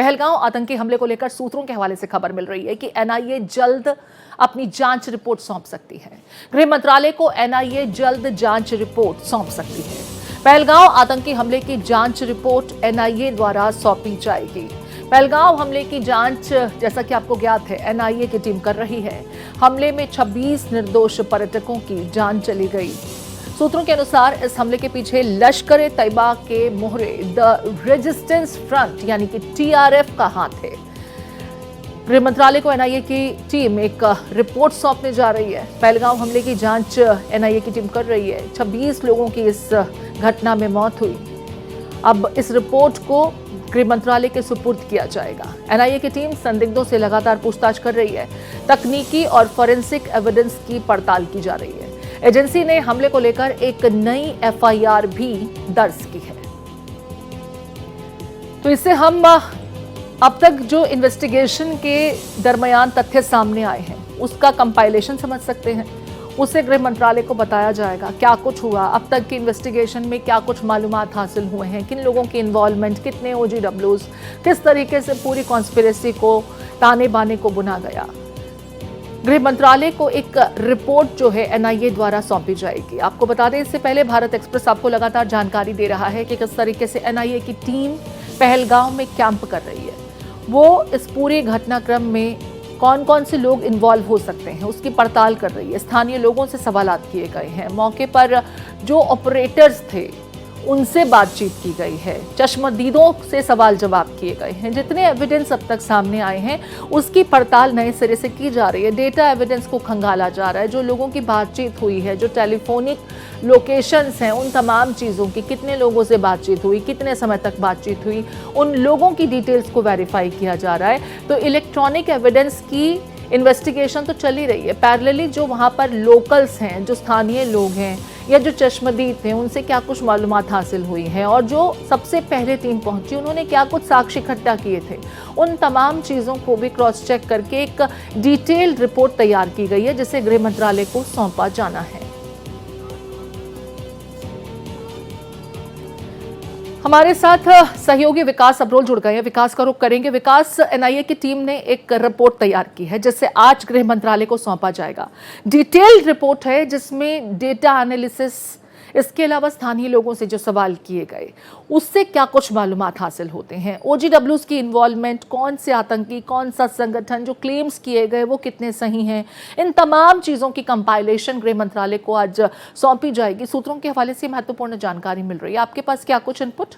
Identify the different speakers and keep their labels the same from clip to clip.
Speaker 1: पहलगांव आतंकी हमले को लेकर सूत्रों के हवाले से खबर मिल रही है कि एनआईए जल्द अपनी जांच रिपोर्ट सौंप सकती है। गृह मंत्रालय को एनआईए जल्द जांच रिपोर्ट सौंप सकती है। पहलगांव आतंकी हमले की जांच रिपोर्ट एनआईए द्वारा सौंपी जाएगी। पहलगांव हमले की जांच, जैसा कि आपको ज्ञात है, एनआईए की टीम कर रही है। हमले में 26 निर्दोष पर्यटकों की जान चली गई। सूत्रों के अनुसार इस हमले के पीछे लश्कर तैयबा के मोहरे द रेजिस्टेंस फ्रंट यानी कि टीआरएफ का हाथ है। गृह मंत्रालय को एनआईए की टीम एक रिपोर्ट सौंपने जा रही है। पहलगांव हमले की जांच एनआईए की टीम कर रही है। 26 लोगों की इस घटना में मौत हुई। अब इस रिपोर्ट को गृह मंत्रालय के सुपुर्द किया जाएगा। एनआईए की टीम संदिग्धों से लगातार पूछताछ कर रही है। तकनीकी और फॉरेंसिक एविडेंस की पड़ताल की जा रही है। एजेंसी ने हमले को लेकर एक नई एफआईआर भी दर्ज की है। तो इससे हम अब तक जो इन्वेस्टिगेशन के दरमियान तथ्य सामने आए हैं उसका कंपाइलेशन समझ सकते हैं। उसे गृह मंत्रालय को बताया जाएगा क्या कुछ हुआ, अब तक की इन्वेस्टिगेशन में क्या कुछ मालूमात हासिल हुए हैं, किन लोगों की इन्वॉल्वमेंट, कितने ओजीडब्ल्यूज, किस तरीके से पूरी कॉन्स्पिरेसी को ताने बाने को बुना गया। गृह मंत्रालय को एक रिपोर्ट जो है एनआईए द्वारा सौंपी जाएगी। आपको बता दें, इससे पहले भारत एक्सप्रेस आपको लगातार जानकारी दे रहा है कि किस तरीके से एनआईए की टीम पहलगांव में कैंप कर रही है। वो इस पूरे घटनाक्रम में कौन कौन से लोग इन्वॉल्व हो सकते हैं उसकी पड़ताल कर रही है। स्थानीय लोगों से सवालात किए गए हैं। मौके पर जो ऑपरेटर्स थे उनसे बातचीत की गई है। चश्मदीदों से सवाल जवाब किए गए हैं। जितने एविडेंस अब तक सामने आए हैं उसकी पड़ताल नए सिरे से की जा रही है। डेटा एविडेंस को खंगाला जा रहा है। जो लोगों की बातचीत हुई है, जो टेलीफोनिक लोकेशंस हैं, उन तमाम चीज़ों की, कितने लोगों से बातचीत हुई, कितने समय तक बातचीत हुई, उन लोगों की डिटेल्स को वेरीफाई किया जा रहा है। तो इलेक्ट्रॉनिक एविडेंस की इन्वेस्टिगेशन तो चल ही रही है। पैरेलली जो वहाँ पर लोकल्स हैं, जो स्थानीय लोग हैं या जो चश्मदीद थे, उनसे क्या कुछ मालूमात हासिल हुई हैं और जो सबसे पहले टीम पहुंची उन्होंने क्या कुछ साक्ष्य इकट्ठा किए थे, उन तमाम चीज़ों को भी क्रॉस चेक करके एक डिटेल्ड रिपोर्ट तैयार की गई है जिसे गृह मंत्रालय को सौंपा जाना है। हमारे साथ सहयोगी विकास अब्रोल जुड़ गए हैं। विकास का रुख करेंगे। विकास, एनआईए की टीम ने एक रिपोर्ट तैयार की है जिसे आज गृह मंत्रालय को सौंपा जाएगा। डिटेल्ड रिपोर्ट है जिसमें डेटा एनालिसिस, इसके अलावा स्थानीय लोगों से जो सवाल किए गए उससे क्या कुछ मालूमात हासिल होते हैं, ओजीडब्ल्यूज की इन्वॉल्वमेंट, कौन से आतंकी, कौन सा संगठन, जो क्लेम्स किए गए वो कितने सही हैं, इन तमाम चीज़ों की कंपाइलेशन गृह मंत्रालय को आज सौंपी जाएगी। सूत्रों के हवाले से महत्वपूर्ण जानकारी मिल रही है। आपके पास क्या कुछ इनपुट?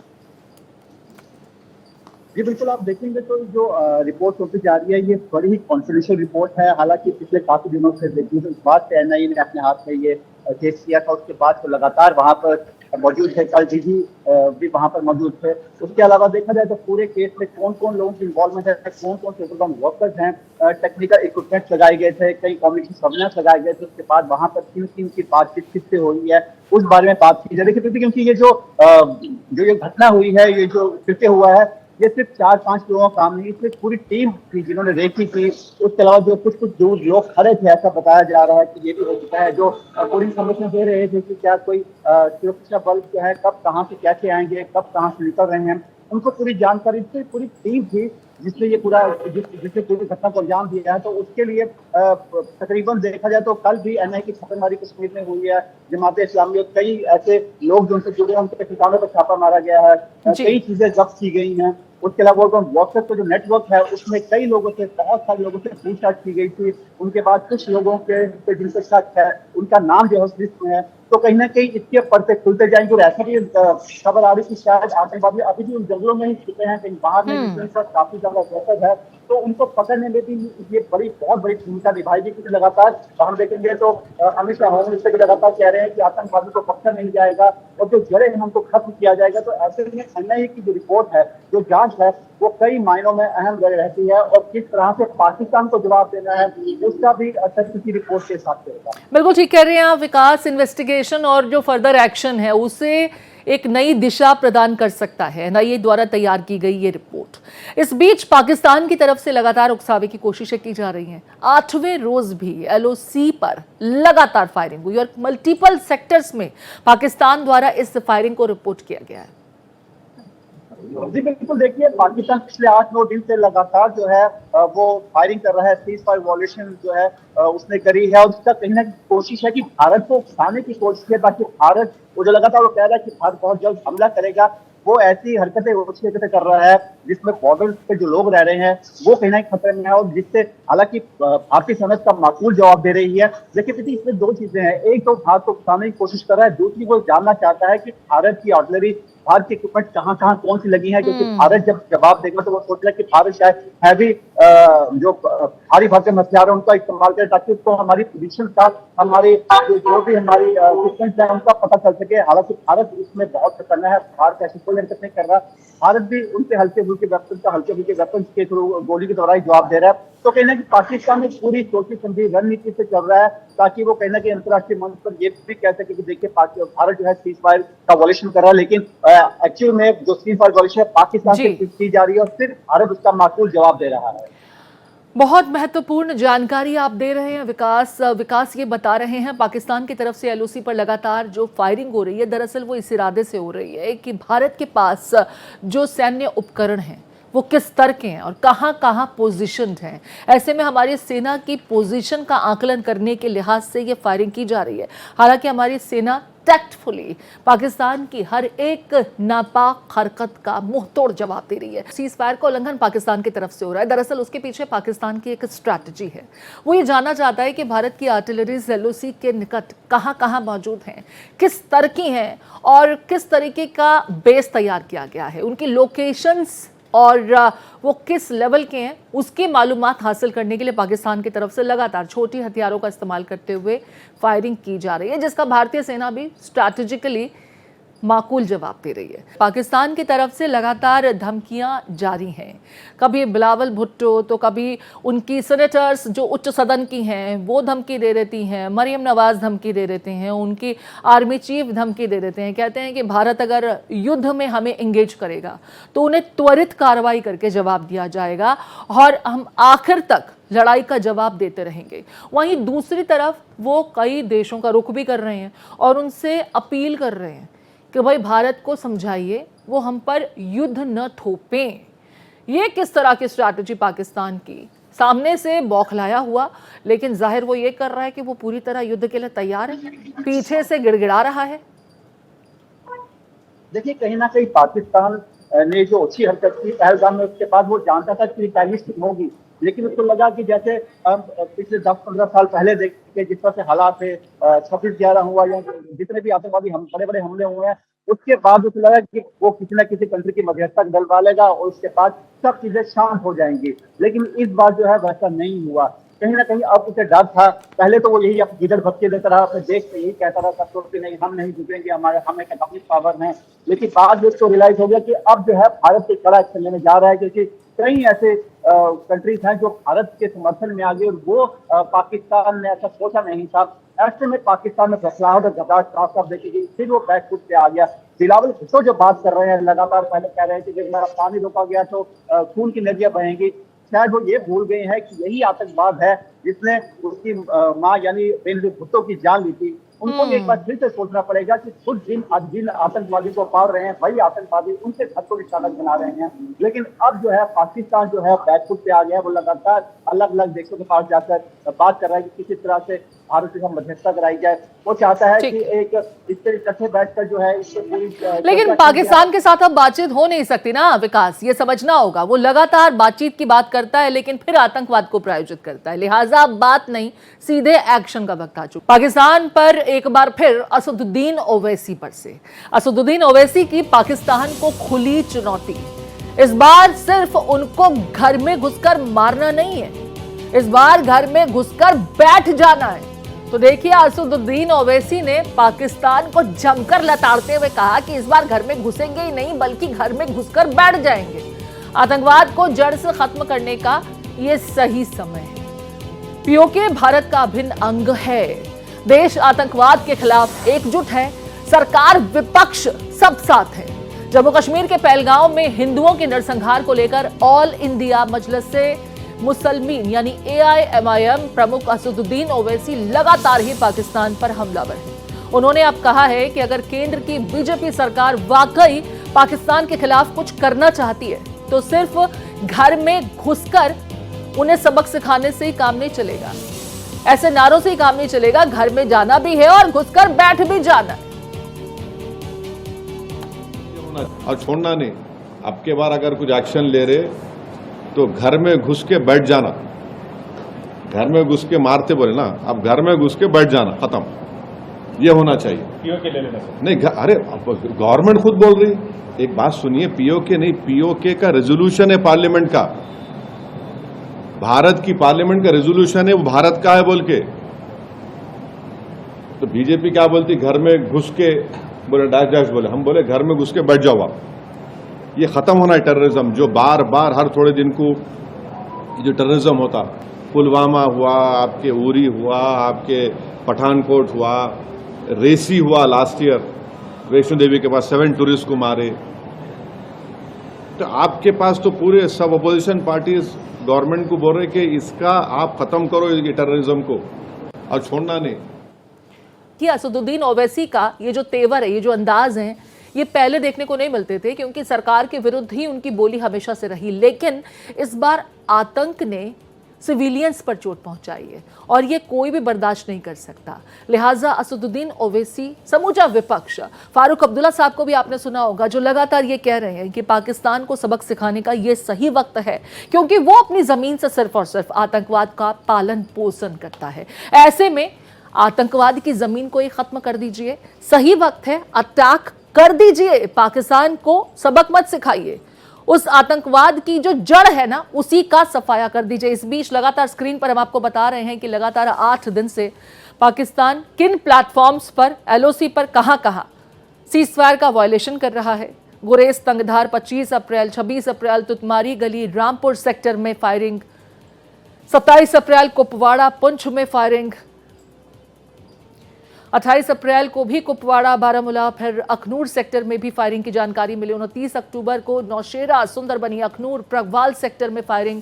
Speaker 2: जी बिल्कुल, आप देखेंगे तो जो रिपोर्ट सौंपी जा रही है ये बड़ी ही कॉन्फिडेंशियल रिपोर्ट है। हालांकि पिछले काफी दिनों से देखिए तो इस बात से एनआईए ने अपने हाथ में ये केस किया था। उसके बाद तो लगातार वहां पर मौजूद थे। कल डीजी भी वहां पर मौजूद थे। उसके अलावा देखा जाए तो पूरे केस में कौन कौन लोगों की इन्वॉल्वमेंट है, कौन कौन से वर्कर्स हैं, टेक्निकल इक्विपमेंट लगाए गए थे, कई कम्युनिटी सर्वेलेंस लगाए गए थे। उसके बाद वहां पर किन किन की बातचीत किससे हुई है उस बारे में बात की जा रही थी। क्योंकि ये जो ये घटना हुई है, ये जो कृत्य हुआ है, ये सिर्फ 4-5 लोगों का काम नहीं, सिर्फ पूरी टीम थी जिन्होंने रेकी की। उसके अलावा जो कुछ दूर लोग खड़े थे, ऐसा बताया जा रहा है कि ये भी हो चुका है। जो पूरी इन्फॉर्मेशन दे रहे थे कि क्या कोई सुरक्षा बल क्या है, कब कहाँ से कैसे आएंगे, कब कहाँ से निकल रहे हैं, उनको पूरी जानकारी थी। पूरी टीम थी जिसने ये जिसने पूरी घटना को अंजाम दिया है। तो उसके लिए तकरीबन देखा जाए तो कल भी एनआईए की छापेमारी कश्मीर में हुई है। जमात इस्लामी और कई ऐसे लोग जो उनसे जुड़े हैं, उनके ठिकानों पर छापा मारा गया है। कई चीजें जब्त की गई हैं। उसके अलावा व्हाट्सएप का जो नेटवर्क है उसमें कई लोगों से, बहुत सारे लोगों से पूछताछ की गई थी। उनके बाद कुछ लोगों के जिनसे शक है उनका नाम जो है उस लिस्ट में है। तो कहीं ना कहीं इसके पर्दे खुलते जाएंगे। और ऐसा भी खबर आ रही थी शायद आतंकवादी अभी भी उन जंगलों में ही छुपे हैं, कहीं बाहर में काफी ज्यादा दहशत है। तो उनको पकड़ने में भी ये बहुत बड़ी भूमिका निभाएगी। क्योंकि लगातार हम देखेंगे तो अमित शाह होम मिनिस्टर लगातार कह रहे हैं कि आतंकवादी को बख्शा नहीं जाएगा और जो जड़ें हैं उनको खत्म किया जाएगा। तो ऐसे में एनआईए की जो रिपोर्ट है, जो जांच है, वो कई मायनों में अहम रहती है। और किस तरह से पाकिस्तान को जवाब देना है उसका भी असर की रिपोर्ट के साथ रहेगा।
Speaker 1: बिल्कुल ठीक कह रहे हैं आप विकास। इन्वेस्टिगेशन और जो फर्दर एक्शन है उसे एक नई दिशा प्रदान कर सकता है एनआईए द्वारा तैयार की गई ये रिपोर्ट। इस बीच पाकिस्तान की तरफ से लगातार उकसावे की कोशिशें की जा रही हैं। 8वें रोज भी एलओसी पर लगातार फायरिंग हुई और मल्टीपल सेक्टर्स में पाकिस्तान द्वारा इस फायरिंग को रिपोर्ट किया गया है।
Speaker 2: जी बिल्कुल, देखिए पाकिस्तान पिछले 8-9 दिन से लगातार जो है वो फायरिंग कर रहा है, सीज फायर वायलेशन जो है उसने करी है, और उसका कहीं ना कहीं कोशिश है कि भारत को उकसाने की कोशिश है, ताकि भारत वो जो लगातार वो कह रहा है कि भारत बहुत जल्द हमला करेगा, वो ऐसी हरकतें उसकी हरकतें कर रहा है जिसमें बॉर्डर पे जो लोग रह रहे हैं वो कहीं ना कहीं खतरे में है, और जिससे हालांकि भारतीय सेना का माकूल जवाब दे रही है। लेकिन देखिए इसमें दो चीजें हैं, एक तो भारत को उकसाने की कोशिश कर रहा है, दूसरी वो जानना चाहता है कि भारत की आर्टिलरी, भारत की इक्विपमेंट कहाँ कहाँ कौन सी लगी है, क्योंकि भारत जब जवाब देगा तो वो सोच रहा है कि भारत शायद हैवी जो भारी भरकम हथियार है उनका इस्तेमाल करे, ताकि उसको हमारी पोजीशन का, हमारी जो भी हमारी इक्विपमेंट है उनका पता चल सके। हालांकि भारत इसमें बहुत खतरनाक है, भारत ऐसी कोई हरकत नहीं कर रहा, भारत भी उनसे हल्के फुल्के वेपन के थ्रू गोली के द्वारा ही जवाब दे रहा है। तो कहीं ना कहीं पाकिस्तान में पूरी सोची समझी रणनीति से चल रहा है, ताकि वो कहीं ना कहीं अंतर्राष्ट्रीय मंच पर ये भी कह सके कि देखिए भारत जो है सीज फायर का वॉल्यूशन कर रहा है, लेकिन एक्चुअल में जो सीज फायर वॉल्यूशन है पाकिस्तान से की जा रही है, और सिर्फ भारत उसका माकूल जवाब दे रहा है।
Speaker 1: बहुत महत्वपूर्ण जानकारी आप दे रहे हैं विकास ये बता रहे हैं पाकिस्तान की तरफ से एलओसी पर लगातार जो फायरिंग हो रही है, दरअसल वो इस इरादे से हो रही है कि भारत के पास जो सैन्य उपकरण हैं वो किस स्तर के हैं और कहां कहां पोजीशन्ड हैं। ऐसे में हमारी सेना की पोजीशन का आकलन करने के लिहाज से ये फायरिंग की जा रही है। हालांकि हमारी सेना टैक्टफुली पाकिस्तान की हर एक नापाक हरकत का मुंहतोड़ जवाब दे रही है। सीज फायर का उल्लंघन पाकिस्तान की तरफ से हो रहा है, दरअसल उसके पीछे पाकिस्तान की एक स्ट्रैटेजी है। वो ये जानना चाहता है कि भारत की आर्टिलरीज एलओसी के निकट कहां कहां मौजूद हैं, किस स्तर की हैं और किस तरीके का बेस तैयार किया गया है, उनकी लोकेशंस और वो किस लेवल के हैं, उसकी मालूमात हासिल करने के लिए पाकिस्तान की तरफ से लगातार छोटी हथियारों का इस्तेमाल करते हुए फायरिंग की जा रही है, जिसका भारतीय सेना भी स्ट्रैटेजिकली माकूल जवाब दे रही है। पाकिस्तान की तरफ से लगातार धमकियां जारी हैं, कभी बिलावल भुट्टो तो कभी उनकी सेनेटर्स जो उच्च सदन की हैं वो धमकी दे देती हैं, मरियम नवाज धमकी दे देते हैं, उनकी आर्मी चीफ धमकी दे देते हैं, कहते हैं कि भारत अगर युद्ध में हमें एंगेज करेगा तो उन्हें त्वरित कार्रवाई करके जवाब दिया जाएगा और हम आखिर तक लड़ाई का जवाब देते रहेंगे। वहीं दूसरी तरफ वो कई देशों का रुख भी कर रहे हैं और उनसे अपील कर रहे हैं कि भाई भारत को समझाइए वो हम पर युद्ध न थोपें। ये किस तरह की स्ट्रैटेजी पाकिस्तान की, सामने से बौखलाया हुआ, लेकिन जाहिर वो ये कर रहा है कि वो पूरी तरह युद्ध के लिए तैयार है, पीछे से गिड़गिड़ा रहा है।
Speaker 2: देखिए कहीं ना कहीं पाकिस्तान ने जो अच्छी हरकत की पहलगाम में, उसके बाद वो जानता था कि रिटेलिएशन होगी, लेकिन उसको लगा कि जैसे हम पिछले 10-15 साल पहले देखे जिस तरह से हालात थे, 26/11 हुआ या जितने भी आतंकवादी बड़े बड़े हमले हुए हैं, उसके बाद उसे लगा कि वो किसी न किसी कंट्री की मध्यस्थता डलवा लेगा और उसके बाद सब चीजें शांत हो जाएंगी। लेकिन इस बार जो है वैसा नहीं हुआ। कहीं ना कहीं अब उसे डर था, पहले तो वो यही गिदड़ बच्चे देता रहा, अपने देश में यही कहता रहा सब कि नहीं हम नहीं झुकेंगे, हमें इकोनॉमिक पावर है। लेकिन बाद में उसको रियलाइज हो गया कि अब जो है भारत से कड़ा एक्शन लेने जा रहा है, क्योंकि कई ऐसे कंट्रीज हैं जो भारत के समर्थन में आ गए और वो पाकिस्तान ने ऐसा सोचा नहीं था। ऐसे में पाकिस्तान में फैसलाहट और घबराहट साफ साफ देखी गई, फिर वो बैक फुट पे आ गया। बिलावल भुट्टो जो बात कर रहे हैं लगातार, पहले कह रहे थे कि मेरा पानी रोका गया तो खून की नदियां बहेंगी, शायद वो ये भूल गए हैं कि यही आतंकवाद है जिसने उसकी मां यानी बेनजीर भुट्टो की जान ली थी। उनको एक बार फिर से सोचना पड़ेगा कि खुद जिन आतंकवादी को पाल रहे हैं वही आतंकवादी उनसे घर को निशाना बना रहे हैं। लेकिन अब जो है पाकिस्तान जो है बैकफुट पे आ गया है, वो लगातार अलग अलग देशों के पास जाकर बात कर रहा है कि किसी तरह से भारत के साथ मध्यस्थता कराई जाए। वो चाहता है कि एक इस पर इकट्ठे बैठकर जो है इससे पूरी,
Speaker 1: लेकिन पाकिस्तान के साथ अब बातचीत हो नहीं सकती ना विकास, ये समझना होगा। वो लगातार बातचीत की बात करता है लेकिन फिर आतंकवाद को प्रायोजित करता है, लिहाजा बात नहीं सीधे एक्शन का वक्त आ चुका। पाकिस्तान पर एक बार फिर असदुद्दीन ओवैसी पर से असदुद्दीन ओवैसी की पाकिस्तान को खुली चुनौती। इस बार सिर्फ उनको घर में घुसकर मारना नहीं है, इस बार घर में घुसकर बैठ जाना है। तो देखिए असदुद्दीन ओवैसी ने पाकिस्तान को जमकर लताड़ते हुए कहा कि इस बार घर में घुसेंगे ही नहीं बल्कि घर में घुसकर बैठ जाएंगे। आतंकवाद को जड़ से खत्म करने का ये सही समय है। पीओके भारत का अभिन्न अंग है, देश आतंकवाद के खिलाफ एकजुट है, सरकार विपक्ष सब साथ है। जम्मू कश्मीर के पहलगांव में हिंदुओं के नरसंहार को लेकर ऑल इंडिया मजलिस से मुसलमीन यानी AIMIM प्रमुख असदुद्दीन ओवैसी लगातार ही पाकिस्तान पर हमलावर हैं। उन्होंने अब कहा है कि अगर केंद्र की बीजेपी सरकार वाकई पाकिस्तान के खिलाफ कुछ करना चाहती है तो सिर्फ घर में घुसकर उन्हें सबक सिखाने से ही काम नहीं चलेगा, ऐसे नारों से ही काम नहीं चलेगा। घर में जाना भी है और घुसकर बैठ भी जाना है।
Speaker 3: और छोड़ना नहीं। अब के बार अगर कुछ एक्शन ले रहे तो घर में घुस के बैठ जाना, घर में घुस के मारते बोले ना, अब घर में घुस के बैठ जाना, खत्म। ये होना चाहिए।
Speaker 4: पीओके ले लेना सर।
Speaker 3: नहीं, अरे गवर्नमेंट खुद बोल रही, एक बात सुनिए, पीओके नहीं, पीओके का रेजोल्यूशन है पार्लियामेंट का, भारत की पार्लियामेंट का रेजोल्यूशन है, वो भारत का है बोल के। तो बीजेपी क्या बोलती, घर में घुस के बोले डैश डैश बोले, हम बोले घर में घुस के बैठ जाओ आप। ये खत्म होना है टेररिज्म, जो बार बार हर थोड़े दिन को जो टेररिज्म होता, पुलवामा हुआ, आपके उरी हुआ, आपके पठानकोट हुआ, रेसी हुआ लास्ट ईयर, वैष्णो देवी के पास 7 टूरिस्ट को मारे। तो आपके पास तो पूरे सब अपोजिशन पार्टीज गवर्नमेंट को बोल रहे कि इसका आप खत्म करो ये टेररिज्म को, और छोड़ना नहीं।
Speaker 1: कि असदुद्दीन ओवैसी का ये जो तेवर है, ये जो अंदाज है, ये पहले देखने को नहीं मिलते थे क्योंकि सरकार के विरुद्ध ही उनकी बोली हमेशा से रही। लेकिन इस बार आतंक ने सिविलियंस पर चोट पहुंचाई है और ये कोई भी बर्दाश्त नहीं कर सकता। लिहाजा असदुद्दीन ओवैसी, समूचा विपक्ष, फारूक अब्दुल्ला साहब को भी आपने सुना होगा, जो लगातार ये कह रहे हैं कि पाकिस्तान को सबक सिखाने का ये सही वक्त है क्योंकि वो अपनी जमीन से सिर्फ और सिर्फ आतंकवाद का पालन पोषण करता है। ऐसे में आतंकवाद की जमीन को ही खत्म कर दीजिए, सही वक्त है, अटैक कर दीजिए, पाकिस्तान को सबक मत सिखाइए, उस आतंकवाद की जो जड़ है ना उसी का सफाया कर दीजिए। इस बीच लगातार स्क्रीन पर हम आपको बता रहे हैं कि लगातार 8 दिन से पाकिस्तान किन प्लेटफॉर्म्स पर, एलओसी पर, कहां सीजफायर का वायलेशन कर रहा है। गुरेज तंगधार 25 अप्रैल, 26 अप्रैल तुतमारी गली रामपुर सेक्टर में फायरिंग, 27 अप्रैल कुपवाड़ा पुंछ में फायरिंग, 28 अप्रैल को भी कुपवाड़ा बारामूला फिर अखनूर सेक्टर में भी फायरिंग की जानकारी मिली। 29 अक्टूबर को नौशेरा सुंदरबनी अखनूर प्रगवाल सेक्टर में फायरिंग,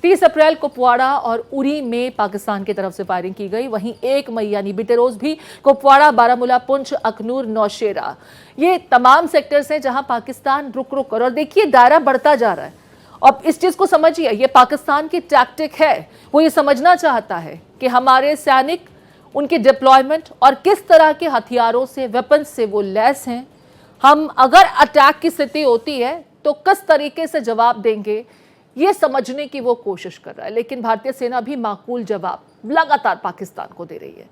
Speaker 1: 30 अप्रैल कुपवाड़ा और उरी में पाकिस्तान की तरफ से फायरिंग की गई। वहीं 1 मई यानी बीते रोज भी कुपवाड़ा बारामूला पुंछ अखनूर नौशेरा, ये तमाम सेक्टर्स हैं जहां पाकिस्तान रुक रुक कर, और देखिए दायरा बढ़ता जा रहा है। अब इस चीज को समझिए, ये पाकिस्तान की टैक्टिक है, वो ये समझना चाहता है कि हमारे सैनिक, उनके डिप्लॉयमेंट और किस तरह के हथियारों से, वेपन से वो लैस हैं, हम अगर अटैक की स्थिति होती है तो किस तरीके से जवाब देंगे, ये समझने की वो कोशिश कर रहा है। लेकिन भारतीय सेना भी माकूल जवाब लगातार पाकिस्तान को दे रही है।